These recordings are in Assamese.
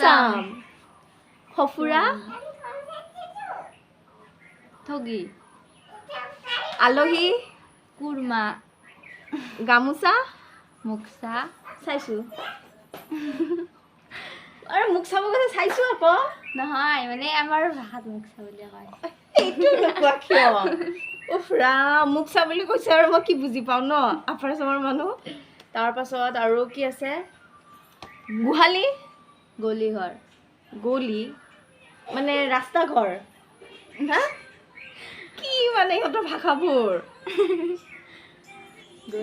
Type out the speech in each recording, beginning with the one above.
চাম সফুৰা ঠগি আলহী কুৰ্মা গামোচা মুক্সা চাইছোঁ আৰে মোক চাব গৈছে চাইছোঁ আকৌ নহয় মানে আমাৰ ভাষাত মুক্সা বুলি কয় এইটো নোকোৱা কিয় উফ ৰাম মোক চা বুলি কৈছে আৰু মই কি বুজি পাওঁ ন আপাৰ আচামৰ মানুহ তাৰপাছত আৰু কি আছে গোহালি গলি ঘৰ গলি মানে ৰাস্তা ঘৰ হা কি মানে ইহঁতৰ ভাষাবোৰ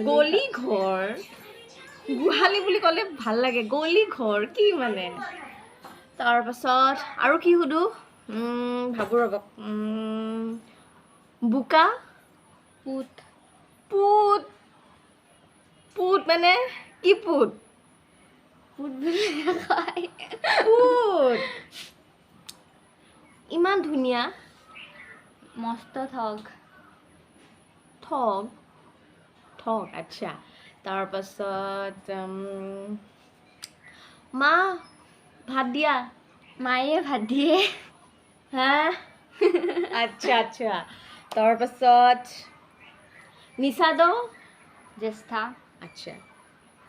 গলি ঘৰ গোহালি বুলি ক'লে ভাল লাগে গলি ঘৰ কি মানে তাৰপাছত আৰু কি সুধো ভাবোঁ ৰ'ব বোকা পুত পুত পুত মানে কি পুত পুত বুলি কয় পুত ইমান ধুনীয়া মস্ত ঠগ ঠগ ঠগ আচ্ছা তাৰপাছত মা ভাত দিয়া মায়ে ভাত দিয়ে হা আচ্ছা আচ্ছা তাৰপাছত নিচাদ জ্যেষ্ঠা আচ্ছা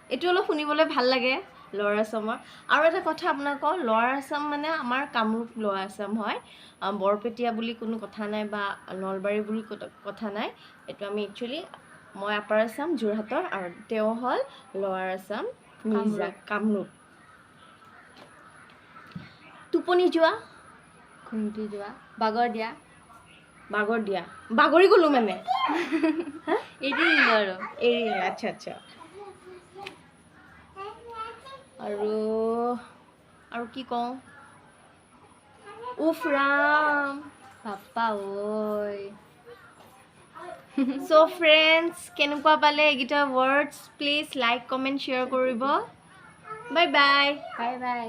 এইটো অলপ শুনিবলৈ ভাল লাগে লৱাৰ আছামৰ আৰু এটা কথা আপোনালোকৰ লৱাৰ আছাম মানে আমাৰ কামৰূপ লৱাৰ আছাম হয় বৰপেটীয়া বুলি কোনো কথা নাই বা নলবাৰী বুলি কথা নাই এইটো আমি একচুৱেলি মই আপাৰ আছাম যোৰহাটৰ আৰু তেওঁ হ'ল লৱাৰ আছাম মিৰ্জা কামৰূপ টোপনি যোৱা ঘুমটি যোৱা বাগৰ দিয়া বাগৰ দিয়া বাগৰি গ'লো মানে এৰি দিলোঁ আৰু এৰি আচ্ছা আচ্ছা আৰু কি কওঁ উফ ৰাম পাপা ঐ চ' ফ্ৰেণ্ডছ কেনেকুৱা পালে এইকেইটা words please like comment share কৰিব বাই বাই বাই বাই